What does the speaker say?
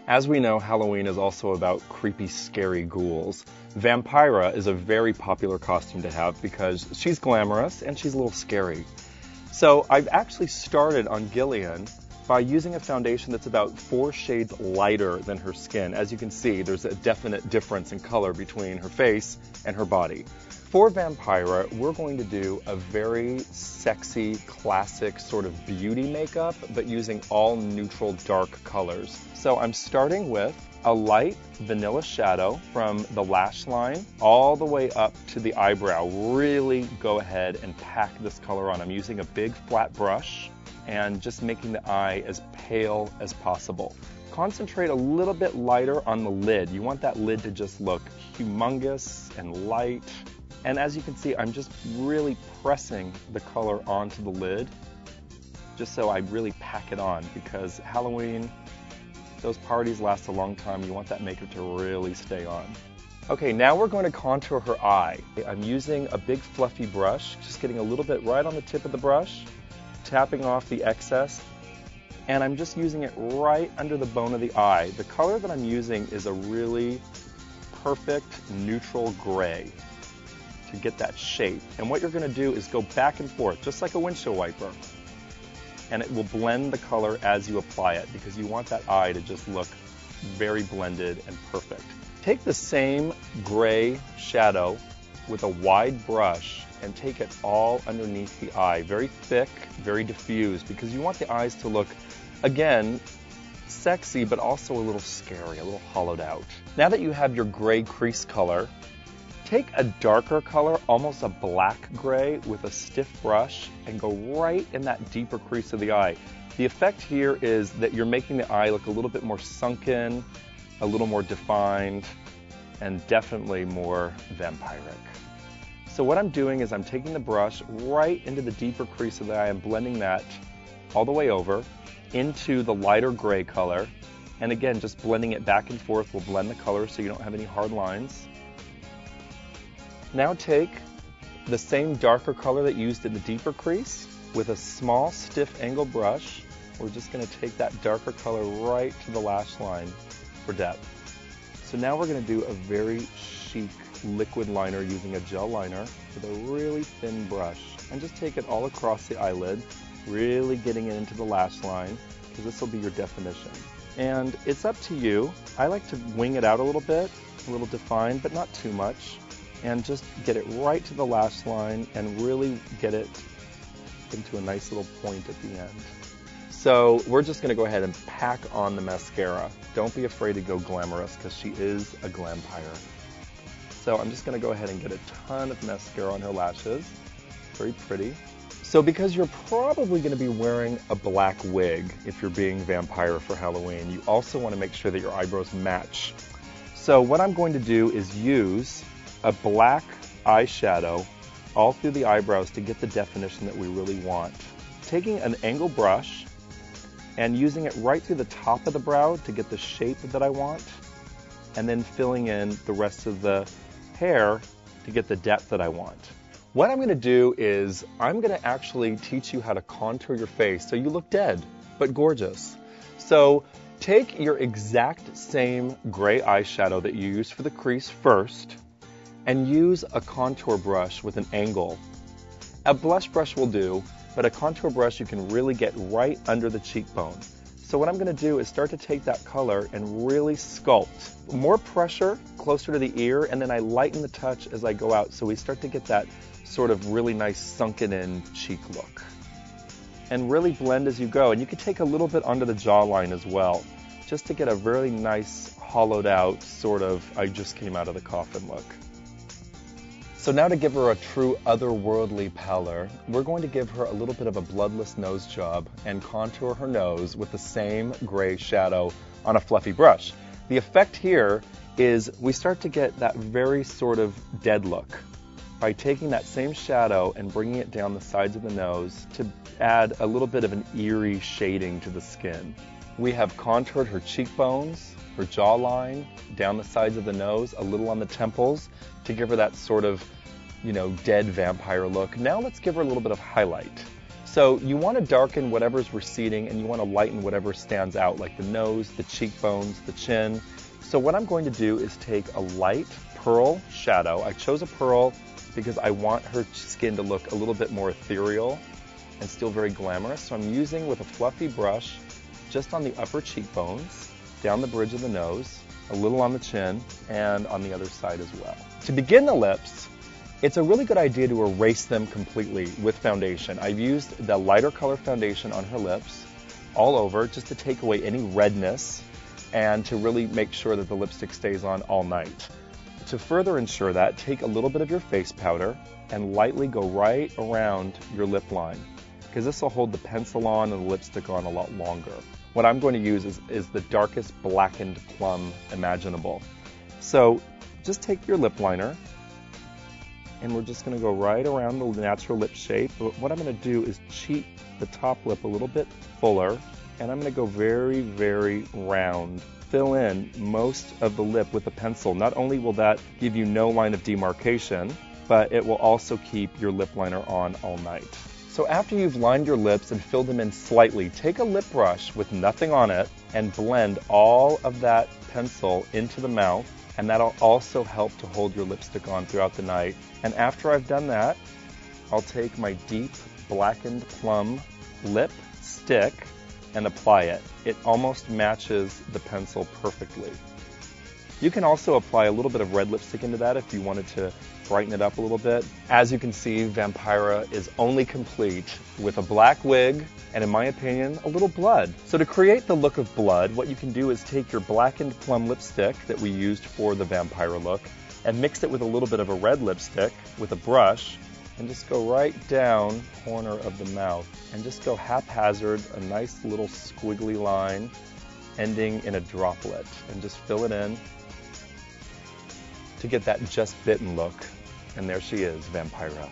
As we know, Halloween is also about creepy, scary ghouls. Vampira is a very popular costume to have because she's glamorous and she's a little scary. So I've actually started on Gillian by using a foundation that's about 4 shades lighter than her skin. As you can see, there's a definite difference in color between her face and her body. For Vampira, we're going to do a very sexy, classic sort of beauty makeup, but using all neutral dark colors. So I'm starting with a light vanilla shadow from the lash line all the way up to the eyebrow. Really go ahead and pack this color on. I'm using a big flat brush and just making the eye as pale as possible. Concentrate a little bit lighter on the lid. You want that lid to just look humongous and light. And as you can see, I'm just really pressing the color onto the lid just so I really pack it on, because Halloween, those parties last a long time. You want that makeup to really stay on. Okay, now we're going to contour her eye. I'm using a big fluffy brush, just getting a little bit right on the tip of the brush, tapping off the excess, and I'm just using it right under the bone of the eye. The color that I'm using is a really perfect neutral gray to get that shape. And what you're going to do is go back and forth, just like a windshield wiper. And it will blend the color as you apply it, because you want that eye to just look very blended and perfect. Take the same gray shadow with a wide brush and take it all underneath the eye. Very thick, very diffused, because you want the eyes to look, again, sexy, but also a little scary, a little hollowed out. Now that you have your gray crease color, take a darker color, almost a black gray, with a stiff brush and go right in that deeper crease of the eye. The effect here is that you're making the eye look a little bit more sunken, a little more defined, and definitely more vampiric. So what I'm doing is I'm taking the brush right into the deeper crease of the eye and blending that all the way over into the lighter gray color. And again, just blending it back and forth will blend the color so you don't have any hard lines. Now take the same darker color that you used in the deeper crease with a small stiff angle brush. We're just going to take that darker color right to the lash line for depth. So now we're going to do a very chic liquid liner using a gel liner with a really thin brush. And just take it all across the eyelid, really getting it into the lash line, because this will be your definition. And it's up to you. I like to wing it out a little bit, a little defined, but not too much. And just get it right to the lash line and really get it into a nice little point at the end. So we're just going to go ahead and pack on the mascara. Don't be afraid to go glamorous, because she is a glampire. So I'm just going to go ahead and get a ton of mascara on her lashes. Very pretty. So because you're probably going to be wearing a black wig if you're being Vampira for Halloween, you also want to make sure that your eyebrows match. So what I'm going to do is use a black eyeshadow all through the eyebrows to get the definition that we really want. Taking an angle brush and using it right through the top of the brow to get the shape that I want, and then filling in the rest of the hair to get the depth that I want. What I'm going to do is I'm going to actually teach you how to contour your face so you look dead, but gorgeous. So take your exact same gray eyeshadow that you used for the crease first, and use a contour brush with an angle. A blush brush will do, but a contour brush you can really get right under the cheekbone. So what I'm going to do is start to take that color and really sculpt. More pressure closer to the ear, and then I lighten the touch as I go out, so we start to get that sort of really nice sunken in cheek look. And really blend as you go. And you could take a little bit under the jawline as well, just to get a very nice hollowed out sort of I just came out of the coffin look. So now to give her a true otherworldly pallor, we're going to give her a little bit of a bloodless nose job and contour her nose with the same gray shadow on a fluffy brush. The effect here is we start to get that very sort of dead look by taking that same shadow and bringing it down the sides of the nose to add a little bit of an eerie shading to the skin. We have contoured her cheekbones, her jawline, down the sides of the nose, a little on the temples to give her that sort of, dead vampire look. Now let's give her a little bit of highlight. So you want to darken whatever's receding and you want to lighten whatever stands out, like the nose, the cheekbones, the chin. So what I'm going to do is take a light pearl shadow. I chose a pearl because I want her skin to look a little bit more ethereal and still very glamorous. So I'm using with a fluffy brush just on the upper cheekbones, down the bridge of the nose, a little on the chin, and on the other side as well. To begin the lips, it's a really good idea to erase them completely with foundation. I've used the lighter color foundation on her lips all over just to take away any redness and to really make sure that the lipstick stays on all night. To further ensure that, take a little bit of your face powder and lightly go right around your lip line, because this will hold the pencil on and the lipstick on a lot longer. What I'm going to use is the darkest blackened plum imaginable. So just take your lip liner, and we're just going to go right around the natural lip shape. But what I'm going to do is cheat the top lip a little bit fuller, and I'm going to go very, very round. Fill in most of the lip with a pencil. Not only will that give you no line of demarcation, but it will also keep your lip liner on all night. So after you've lined your lips and filled them in slightly, take a lip brush with nothing on it and blend all of that pencil into the mouth, and that'll also help to hold your lipstick on throughout the night. And after I've done that, I'll take my deep blackened plum lip stick and apply it. It almost matches the pencil perfectly. You can also apply a little bit of red lipstick into that if you wanted to brighten it up a little bit. As you can see, Vampira is only complete with a black wig and, in my opinion, a little blood. So to create the look of blood, what you can do is take your blackened plum lipstick that we used for the Vampira look and mix it with a little bit of a red lipstick with a brush, and just go right down the corner of the mouth and just go haphazard, a nice little squiggly line ending in a droplet, and just fill it in to get that just bitten look. And there she is, Vampira.